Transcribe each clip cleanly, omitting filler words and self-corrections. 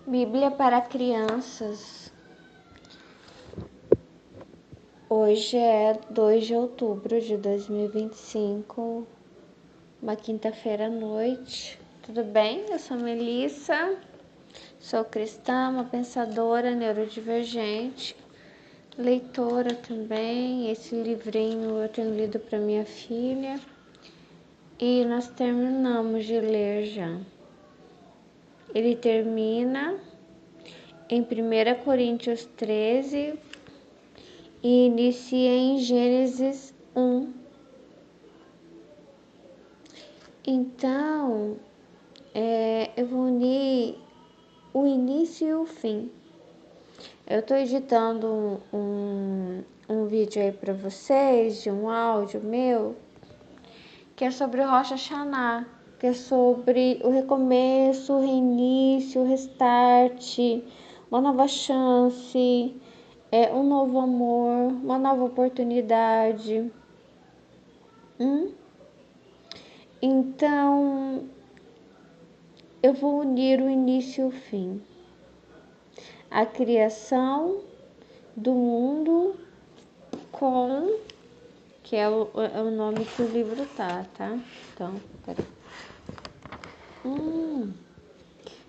Bíblia para crianças. Hoje é 2 de outubro de 2025, uma quinta-feira à noite. Tudo bem? Eu sou Melissa, sou cristã, uma pensadora neurodivergente, leitora também. Esse livrinho eu tenho lido para minha filha e nós terminamos de ler já. Ele termina em 1 Coríntios 13 e inicia em Gênesis 1. Então, eu vou unir o início e o fim. Eu estou editando um vídeo aí para vocês, de um áudio meu, que é sobre o Rosh Hashanah, que é sobre o recomeço, o reinício, o restart, uma nova chance, um novo amor, uma nova oportunidade. Então, eu vou unir o início e o fim. A criação do mundo com, que é o nome que o livro tá? Então, peraí.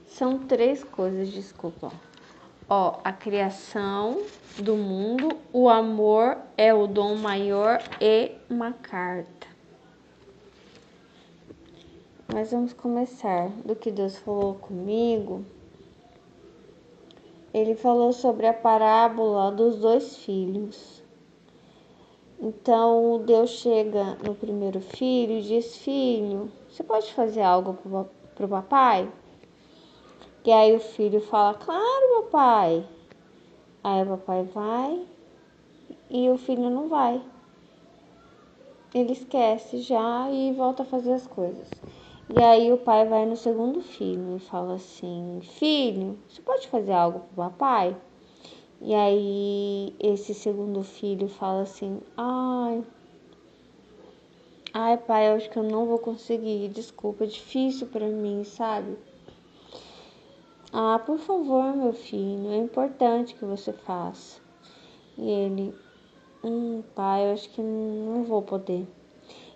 São 3 coisas, desculpa. A criação do mundo, o amor é o dom maior e uma carta. Mas vamos começar do que Deus falou comigo. Ele falou sobre a parábola dos 2 filhos. Então, Deus chega no primeiro filho e diz: filho, você pode fazer algo pro papai? E aí o filho fala: claro, papai. Aí o papai vai e o filho não vai. Ele esquece já e volta a fazer as coisas. E aí o pai vai no segundo filho e fala assim: filho, você pode fazer algo pro papai? E aí esse segundo filho fala assim: ai pai, eu acho que eu não vou conseguir, desculpa, é difícil pra mim, sabe? Por favor, meu filho, é importante que você faça. E ele: pai, eu acho que não vou poder.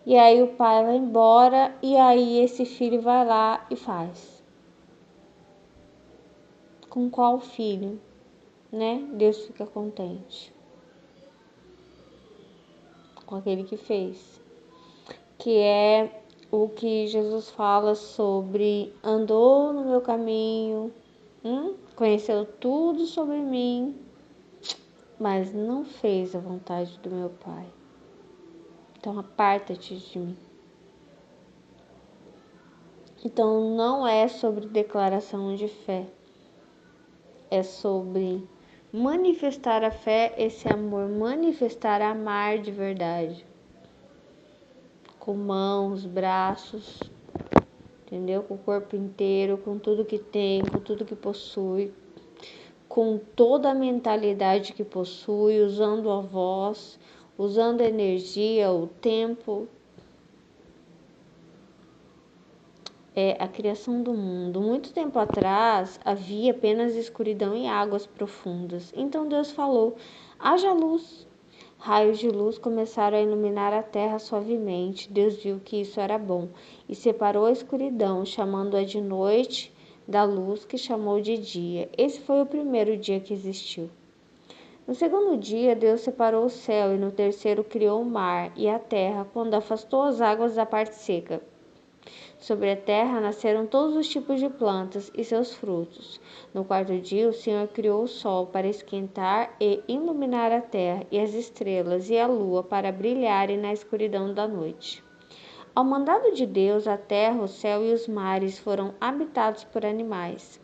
E aí o pai vai embora e aí esse filho vai lá e faz. Com qual filho, né? Deus fica contente? Com aquele que fez. Que é o que Jesus fala sobre: andou no meu caminho, conheceu tudo sobre mim, mas não fez a vontade do meu Pai. Então aparta-te de mim. Então não é sobre declaração de fé, é sobre manifestar a fé, esse amor, manifestar, amar de verdade, com mãos, braços, entendeu? Com o corpo inteiro, com tudo que tem, com tudo que possui, com toda a mentalidade que possui, usando a voz, usando a energia, o tempo. É a criação do mundo. Muito tempo atrás havia apenas escuridão e águas profundas. Então Deus falou: haja luz. Raios de luz começaram a iluminar a terra suavemente. Deus viu que isso era bom e separou a escuridão, chamando-a de noite, da luz que chamou de dia. Esse foi o primeiro dia que existiu. No segundo dia, Deus separou o céu e no terceiro criou o mar e a terra, quando afastou as águas da parte seca. Sobre a terra nasceram todos os tipos de plantas e seus frutos. No quarto dia, o Senhor criou o sol para esquentar e iluminar a terra, e as estrelas e a lua para brilharem na escuridão da noite. Ao mandado de Deus, a terra, o céu e os mares foram habitados por animais.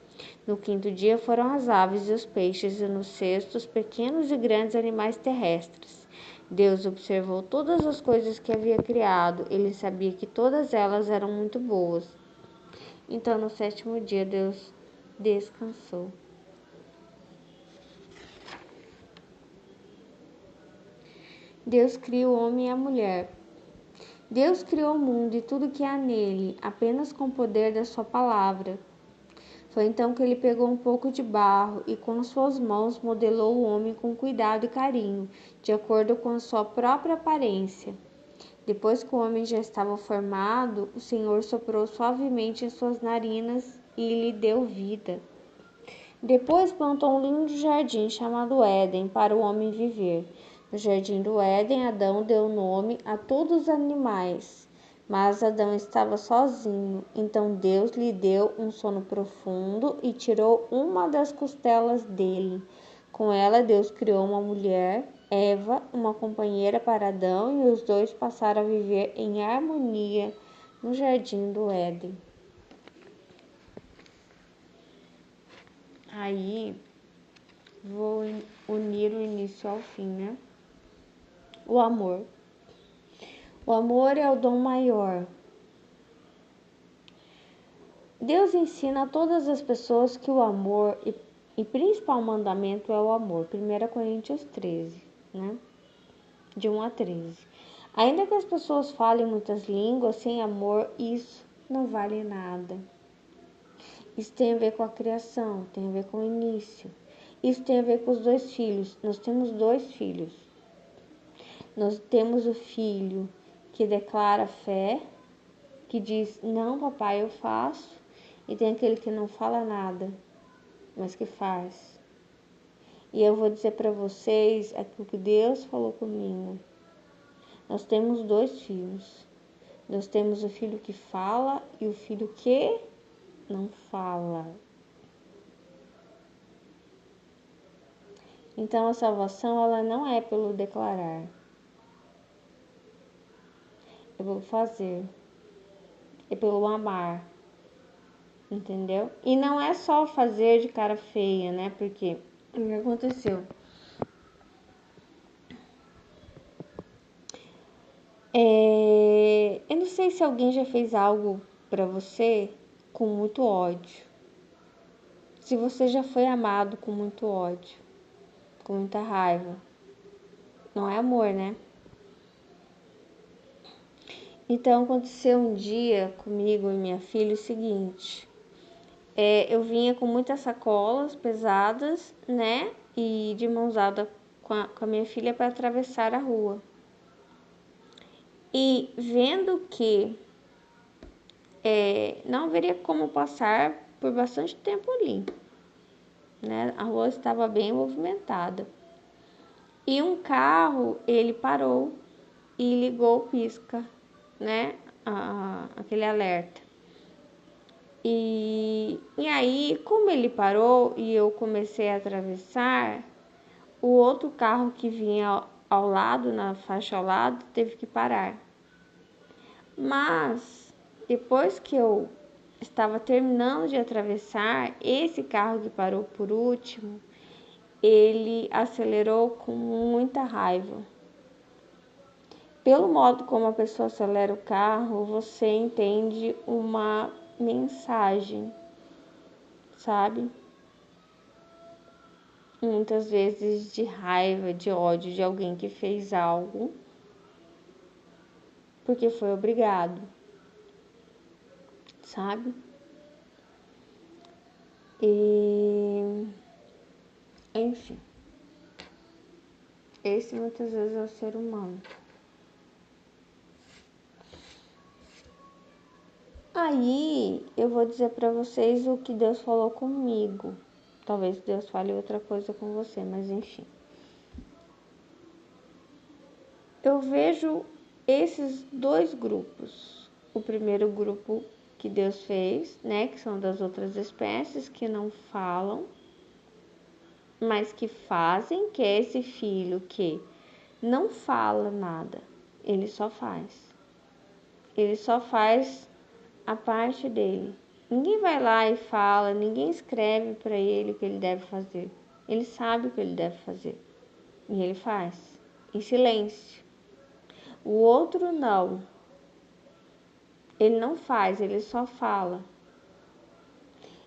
No quinto dia foram as aves e os peixes, e no sexto os pequenos e grandes animais terrestres. Deus observou todas as coisas que havia criado. Ele sabia que todas elas eram muito boas. Então, no sétimo dia, Deus descansou. Deus criou o homem e a mulher. Deus criou o mundo e tudo que há nele, apenas com o poder da sua palavra. Foi então que ele pegou um pouco de barro e com suas mãos modelou o homem com cuidado e carinho, de acordo com a sua própria aparência. Depois que o homem já estava formado, o Senhor soprou suavemente em suas narinas e lhe deu vida. Depois plantou um lindo jardim chamado Éden para o homem viver. No jardim do Éden, Adão deu nome a todos os animais. Mas Adão estava sozinho, então Deus lhe deu um sono profundo e tirou uma das costelas dele. Com ela, Deus criou uma mulher, Eva, uma companheira para Adão, e os dois passaram a viver em harmonia no jardim do Éden. Aí, vou unir o início ao fim, né? O amor. O amor é o dom maior. Deus ensina a todas as pessoas que o amor e principal mandamento é o amor. 1 Coríntios 13, né? De 1 a 13. Ainda que as pessoas falem muitas línguas, sem amor, isso não vale nada. Isso tem a ver com a criação, tem a ver com o início. Isso tem a ver com os 2 filhos. Nós temos 2 filhos. Nós temos o filho que declara fé, que diz, não, papai, eu faço. E tem aquele que não fala nada, mas que faz. E eu vou dizer para vocês aquilo que Deus falou comigo. Nós temos 2 filhos. Nós temos o filho que fala e o filho que não fala. Então a salvação ela não é pelo declarar, é pelo fazer, é pelo amar, entendeu? E não é só fazer de cara feia, né? Porque o que aconteceu? Eu não sei se alguém já fez algo pra você com muito ódio. Se você já foi amado com muito ódio, com muita raiva, não é amor, né? Então aconteceu um dia comigo e minha filha o seguinte: eu vinha com muitas sacolas pesadas, né? E de mãos dadas com a minha filha para atravessar a rua. E vendo que não haveria como passar por bastante tempo ali, né? A rua estava bem movimentada. E um carro, ele parou e ligou o pisca, né? Aquele alerta. E aí, como ele parou e eu comecei a atravessar, o outro carro que vinha ao lado, na faixa ao lado, teve que parar. Mas, depois que eu estava terminando de atravessar, esse carro que parou por último, ele acelerou com muita raiva. Pelo modo como a pessoa acelera o carro, você entende uma mensagem, sabe? Muitas vezes de raiva, de ódio de alguém que fez algo porque foi obrigado, sabe? E enfim, esse muitas vezes é o ser humano. Aí eu vou dizer para vocês o que Deus falou comigo. Talvez Deus fale outra coisa com você, mas enfim. Eu vejo esses 2 grupos. O primeiro grupo que Deus fez, né, que são das outras espécies que não falam, mas que fazem, que é esse filho que não fala nada, ele só faz. Ele só faz a parte dele. Ninguém vai lá e fala, ninguém escreve para ele o que ele deve fazer. Ele sabe o que ele deve fazer e ele faz em silêncio. O outro não. Ele não faz, ele só fala.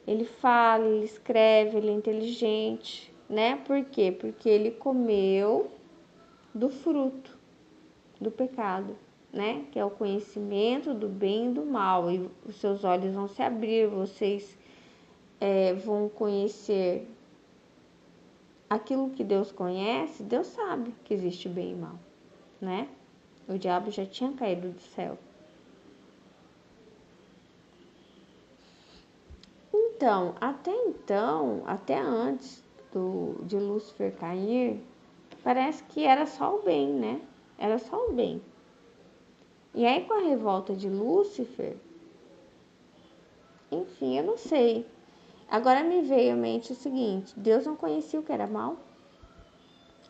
Ele fala, ele escreve, ele é inteligente, né? Por quê? Porque ele comeu do fruto do pecado, né? Que é o conhecimento do bem e do mal. E os seus olhos vão se abrir, vocês vão conhecer aquilo que Deus conhece, Deus sabe que existe bem e mal, né? O diabo já tinha caído do céu. Então, até antes de Lúcifer cair, parece que era só o bem, né? Era só o bem. E aí, com a revolta de Lúcifer, enfim, eu não sei. Agora me veio à mente o seguinte: Deus não conhecia o que era mal?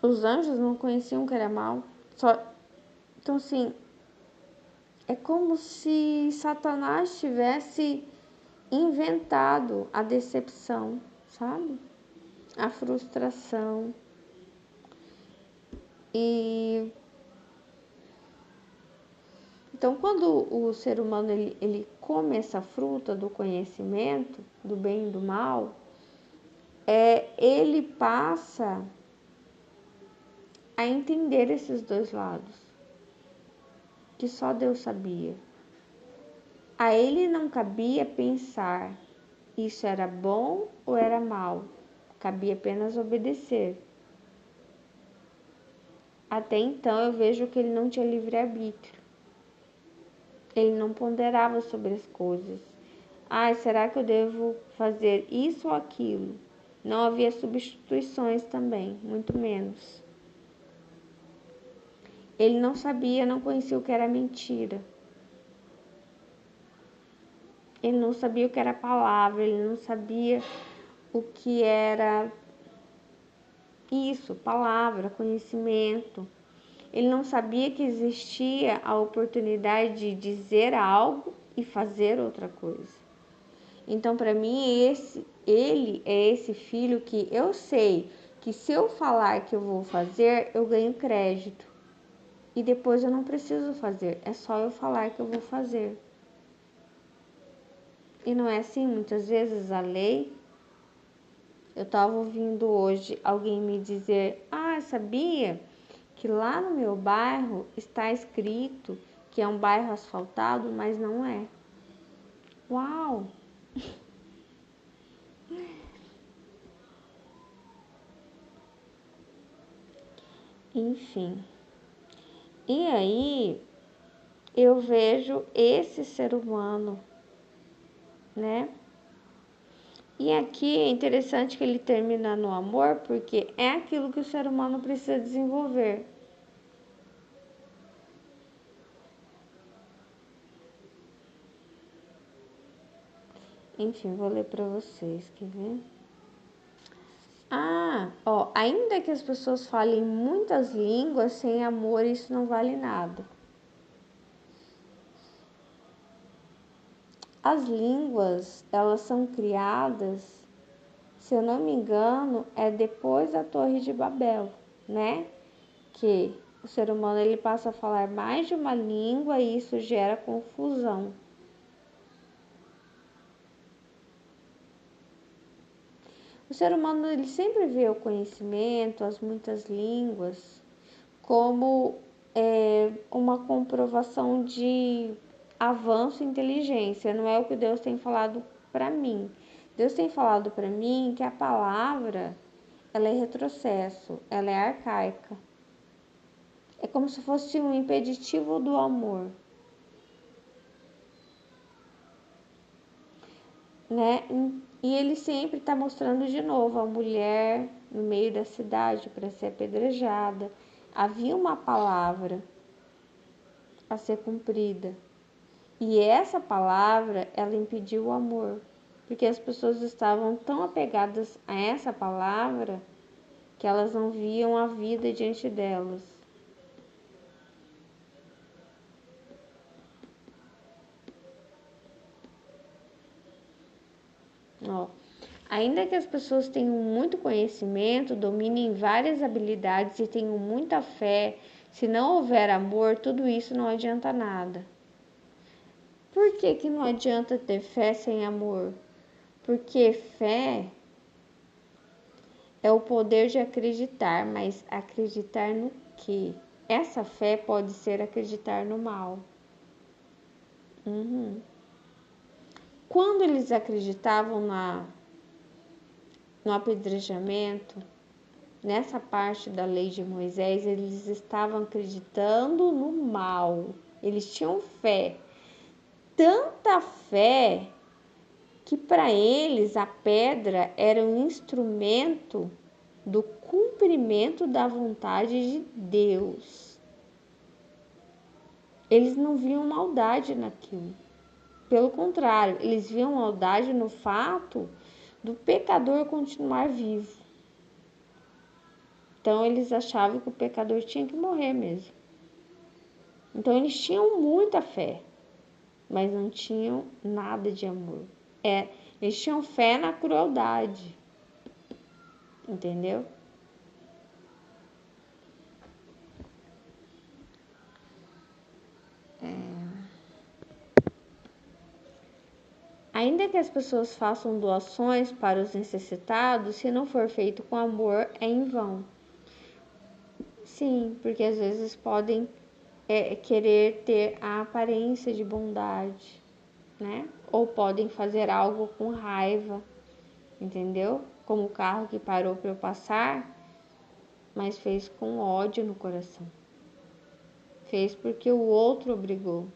Os anjos não conheciam o que era mal? Então, assim, é como se Satanás tivesse inventado a decepção, sabe? A frustração. E então, quando o ser humano ele come essa fruta do conhecimento do bem e do mal, ele passa a entender esses dois lados, que só Deus sabia. A ele não cabia pensar isso era bom ou era mal, cabia apenas obedecer. Até então eu vejo que ele não tinha livre-arbítrio. Ele não ponderava sobre as coisas. Será que eu devo fazer isso ou aquilo? Não havia substituições também, muito menos. Ele não sabia, não conhecia o que era mentira. Ele não sabia o que era palavra, ele não sabia o que era isso, palavra, conhecimento. Ele não sabia que existia a oportunidade de dizer algo e fazer outra coisa. Então, para mim, ele é esse filho que eu sei que se eu falar que eu vou fazer, eu ganho crédito. E depois eu não preciso fazer, é só eu falar que eu vou fazer. E não é assim, muitas vezes a lei. Eu estava ouvindo hoje alguém me dizer: sabia que lá no meu bairro está escrito que é um bairro asfaltado, mas não é. Uau! Enfim. E aí eu vejo esse ser humano, né? E aqui é interessante que ele termina no amor, porque é aquilo que o ser humano precisa desenvolver. Enfim, vou ler para vocês, quer ver? Ainda que as pessoas falem muitas línguas, sem amor isso não vale nada. As línguas, elas são criadas, se eu não me engano, é depois da Torre de Babel, né? Que o ser humano ele passa a falar mais de uma língua e isso gera confusão. O ser humano ele sempre vê o conhecimento, as muitas línguas, como uma comprovação de avanço e inteligência. Não é o que Deus tem falado para mim. Deus tem falado para mim que a palavra ela é retrocesso, ela é arcaica. É como se fosse um impeditivo do amor, né? E ele sempre está mostrando de novo a mulher no meio da cidade para ser apedrejada. Havia uma palavra a ser cumprida. E essa palavra, ela impediu o amor, porque as pessoas estavam tão apegadas a essa palavra que elas não viam a vida diante delas. Ó, ainda que as pessoas tenham muito conhecimento, dominem várias habilidades e tenham muita fé, se não houver amor, tudo isso não adianta nada. Por que não adianta ter fé sem amor? Porque fé é o poder de acreditar, mas acreditar no quê? Essa fé pode ser acreditar no mal. Quando eles acreditavam no apedrejamento, nessa parte da lei de Moisés, eles estavam acreditando no mal. Eles tinham fé, tanta fé que para eles a pedra era um instrumento do cumprimento da vontade de Deus. Eles não viam maldade naquilo. Pelo contrário, eles viam maldade no fato do pecador continuar vivo. Então eles achavam que o pecador tinha que morrer mesmo. Então eles tinham muita fé, mas não tinham nada de amor. Eles tinham fé na crueldade. Entendeu? Ainda que as pessoas façam doações para os necessitados, se não for feito com amor, é em vão. Sim, porque às vezes podem querer ter a aparência de bondade, né? Ou podem fazer algo com raiva, entendeu? Como o carro que parou para eu passar, mas fez com ódio no coração. Fez porque o outro obrigou.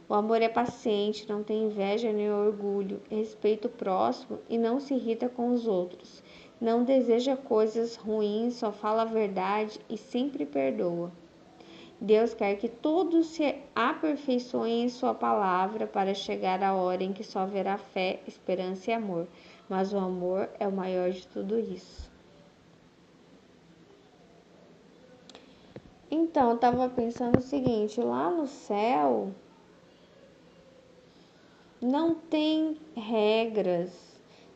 O amor é paciente, não tem inveja nem orgulho, respeita o próximo e não se irrita com os outros. Não deseja coisas ruins, só fala a verdade e sempre perdoa. Deus quer que todos se aperfeiçoem em sua palavra para chegar à hora em que só haverá fé, esperança e amor. Mas o amor é o maior de tudo isso. Então, eu estava pensando o seguinte, lá no céu não tem regras,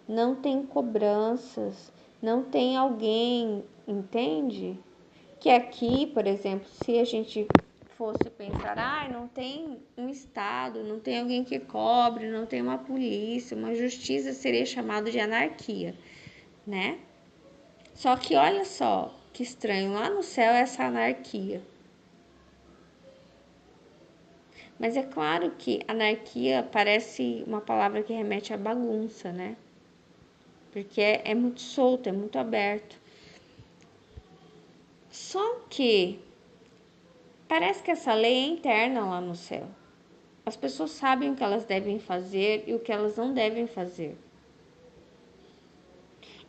não tem cobranças, não tem alguém, entende? Que aqui, por exemplo, se a gente fosse pensar, não tem um Estado, não tem alguém que cobre, não tem uma polícia, uma justiça, seria chamado de anarquia, né? Só que olha só, que estranho, lá no céu é essa anarquia. Mas é claro que anarquia parece uma palavra que remete à bagunça, né? Porque é muito solto, é muito aberto. Só que parece que essa lei é interna lá no céu. As pessoas sabem o que elas devem fazer e o que elas não devem fazer.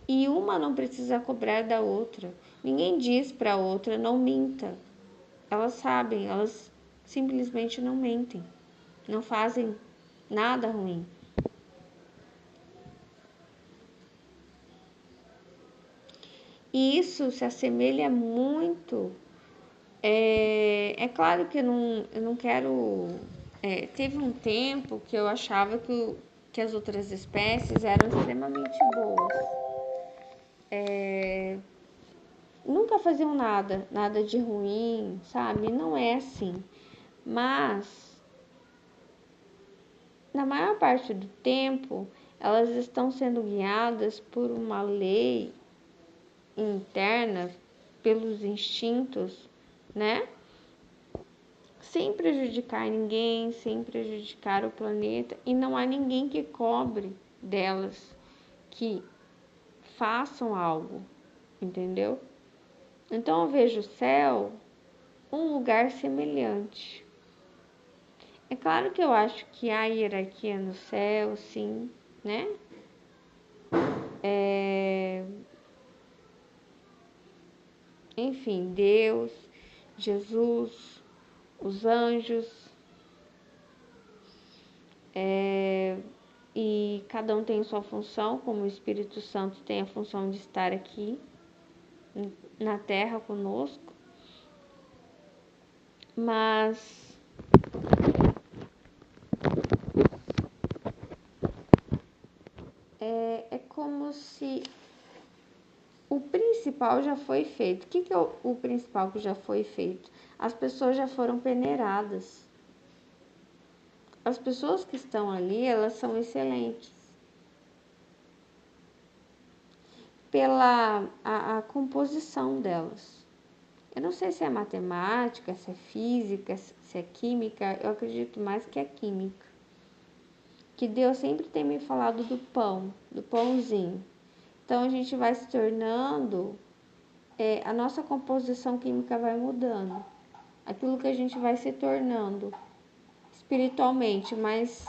E uma não precisa cobrar da outra. Ninguém diz para a outra não minta. Elas sabem, elas simplesmente não mentem. Não fazem nada ruim. E isso se assemelha muito. É claro que eu não quero. Teve um tempo que eu achava que as outras espécies eram extremamente boas. Nunca faziam nada de ruim, sabe? Não é assim. Mas, na maior parte do tempo, elas estão sendo guiadas por uma lei interna, pelos instintos, né? Sem prejudicar ninguém, sem prejudicar o planeta, e não há ninguém que cobre delas, que façam algo, entendeu? Então eu vejo o céu um lugar semelhante. É claro que eu acho que há hierarquia no céu, sim, né? Enfim, Deus, Jesus, os anjos, e cada um tem sua função, como o Espírito Santo tem a função de estar aqui na Terra conosco, mas é como se o principal já foi feito. O que é o principal que já foi feito? As pessoas já foram peneiradas. As pessoas que estão ali, elas são excelentes. Pela a composição delas. Eu não sei se é matemática, se é física, se é química, eu acredito mais que é química. Que Deus sempre tem me falado do pão, do pãozinho. Então a gente vai se tornando, a nossa composição química vai mudando, aquilo que a gente vai se tornando espiritualmente, mas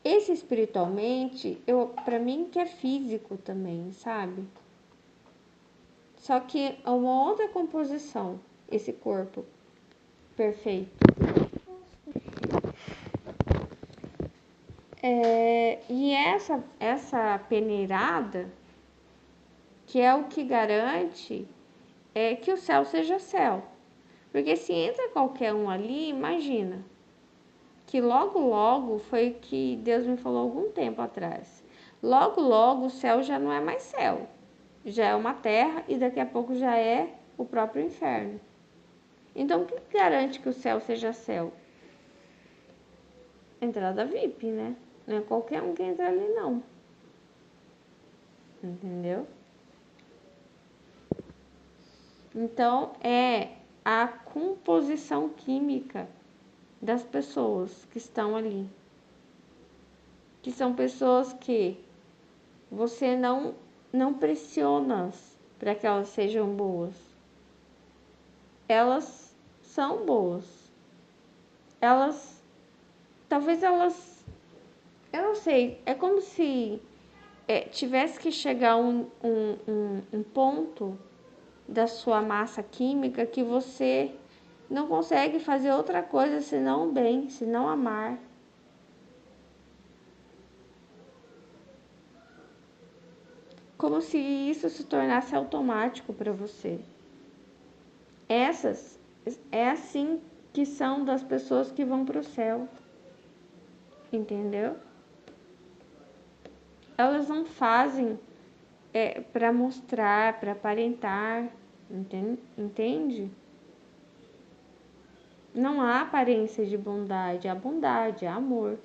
esse espiritualmente, para mim que é físico também, sabe? Só que é uma outra composição, esse corpo perfeito. E essa peneirada, que é o que garante que o céu seja céu. Porque se entra qualquer um ali, imagina, que logo logo foi o que Deus me falou algum tempo atrás. Logo logo o céu já não é mais céu, já é uma terra e daqui a pouco já é o próprio inferno. Então o que garante que o céu seja céu? Entrada VIP, né? Não é qualquer um que entra ali não. Entendeu? Então é a composição química das pessoas que estão ali. Que são pessoas que você não pressiona para que elas sejam boas. Elas são boas. Talvez eu não sei, é como se tivesse que chegar um ponto da sua massa química que você não consegue fazer outra coisa senão o bem, senão amar. Como se isso se tornasse automático para você. Essas é assim que são das pessoas que vão para o céu. Entendeu? Elas não fazem para mostrar, para aparentar. Entende? Não há aparência de bondade, há bondade, há amor.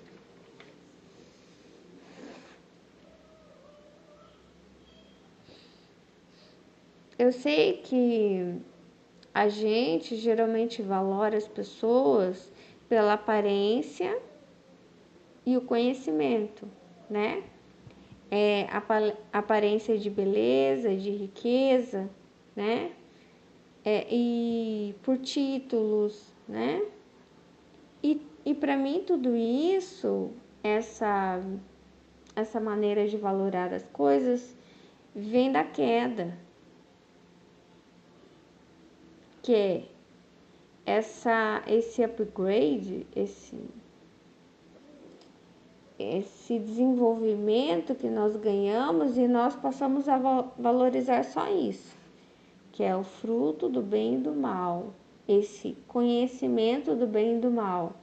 Eu sei que a gente geralmente valora as pessoas pela aparência e o conhecimento, né? Aparência de beleza, de riqueza, né? E por títulos, né? E para mim tudo isso, essa maneira de valorar as coisas, vem da queda, que é esse upgrade, esse desenvolvimento que nós ganhamos e nós passamos a valorizar só isso, que é o fruto do bem e do mal, esse conhecimento do bem e do mal.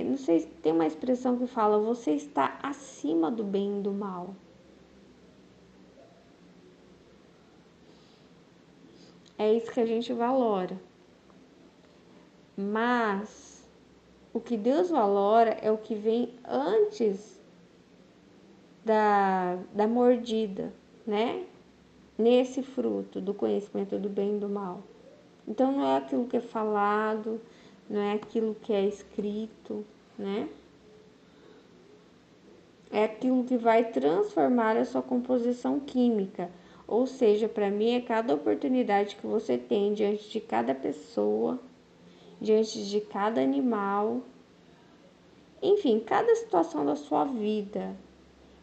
Não sei se tem uma expressão que fala, você está acima do bem e do mal. É isso que a gente valora. Mas o que Deus valora é o que vem antes da mordida, né? Nesse fruto do conhecimento do bem e do mal. Então não é aquilo que é falado, não é aquilo que é escrito, né? É aquilo que vai transformar a sua composição química. Ou seja, para mim é cada oportunidade que você tem diante de cada pessoa, diante de cada animal, enfim, cada situação da sua vida.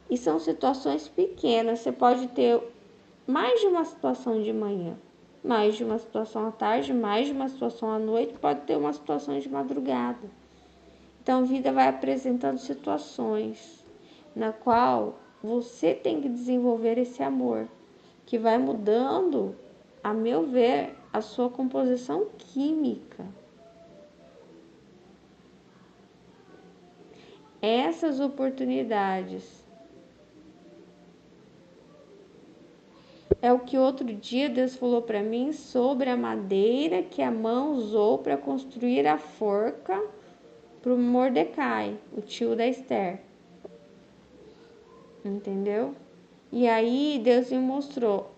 E são situações pequenas, você pode ter mais de uma situação de manhã, mais de uma situação à tarde, mais de uma situação à noite, pode ter uma situação de madrugada. Então a vida vai apresentando situações na qual você tem que desenvolver esse amor, que vai mudando, a meu ver, a sua composição química. Essas oportunidades é o que outro dia Deus falou para mim sobre a madeira que a mão usou para construir a forca para o Mordecai, o tio da Esther. Entendeu? E aí Deus me mostrou,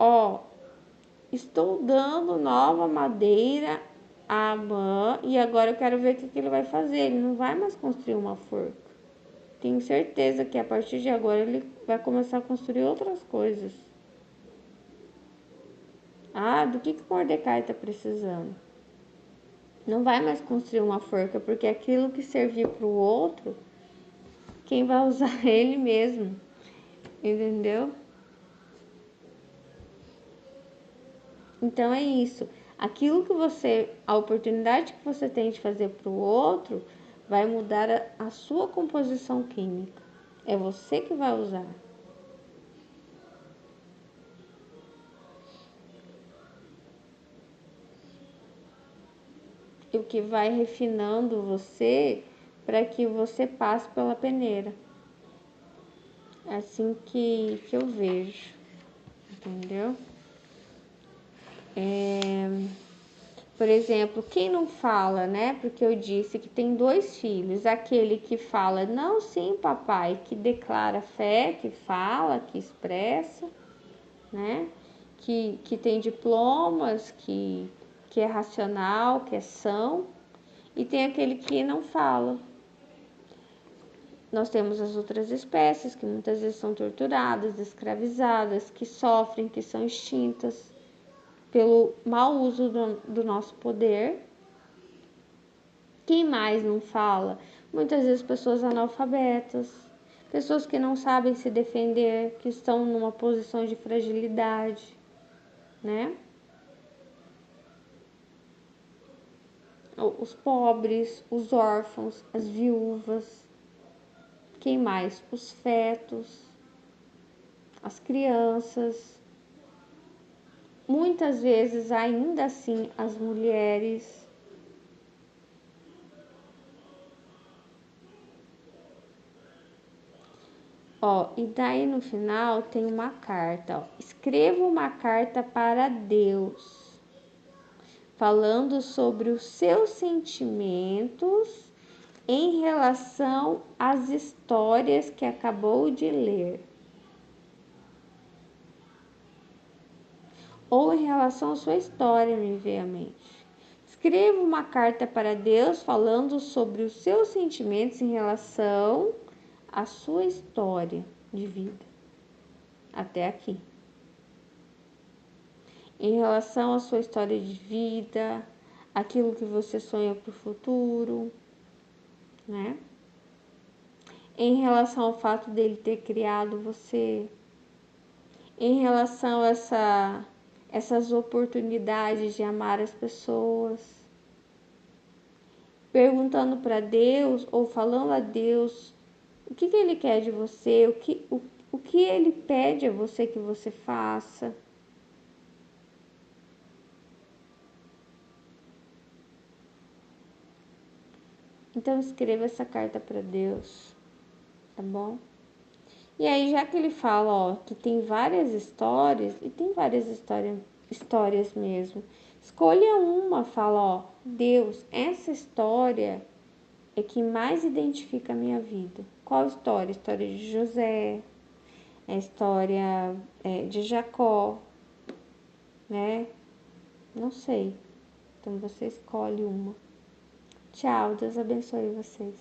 estou dando nova madeira a Amã e agora eu quero ver o que ele vai fazer. Ele não vai mais construir uma forca. tenho certeza que a partir de agora ele vai começar a construir outras coisas. Ah, do que Mordecai está precisando? Não vai mais construir uma forca, porque aquilo que servir para o outro, quem vai usar é ele mesmo, entendeu? Então é isso. Aquilo que a oportunidade que você tem de fazer para o outro, vai mudar a sua composição química. É você que vai usar. E o que vai refinando você para que você passe pela peneira. É assim que eu vejo, entendeu? Por exemplo, quem não fala, né? Porque eu disse que tem 2 filhos. Aquele que fala, não, sim, papai, que declara fé, que fala, que expressa, né? Que tem diplomas, que é racional, que é são. E tem aquele que não fala. Nós temos as outras espécies que muitas vezes são torturadas, escravizadas, que sofrem, que são extintas pelo mau uso do nosso poder. Quem mais não fala? Muitas vezes pessoas analfabetas, pessoas que não sabem se defender, que estão numa posição de fragilidade, né? Os pobres, os órfãos, as viúvas. Quem mais? Os fetos, as crianças. Muitas vezes, ainda assim, as mulheres. Ó, e daí no final tem uma carta, ó. Escreva uma carta para Deus, falando sobre os seus sentimentos em relação às histórias que acabou de ler, ou em relação à sua história, me veio à mente. Escreva uma carta para Deus falando sobre os seus sentimentos em relação à sua história de vida, até aqui. Em relação à sua história de vida, aquilo que você sonha para o futuro, né? Em relação ao fato dele ter criado você, em relação a essas oportunidades de amar as pessoas, perguntando para Deus ou falando a Deus o que ele quer de você, o que ele pede a você que você faça. Então escreva essa carta para Deus, tá bom? E aí, já que ele fala, ó, que tem várias histórias, e tem várias histórias mesmo, escolha uma, fala, ó, Deus, essa história é que mais identifica a minha vida. Qual história? A história de José, a história de Jacó, né? Não sei. Então você escolhe uma. Tchau, Deus abençoe vocês.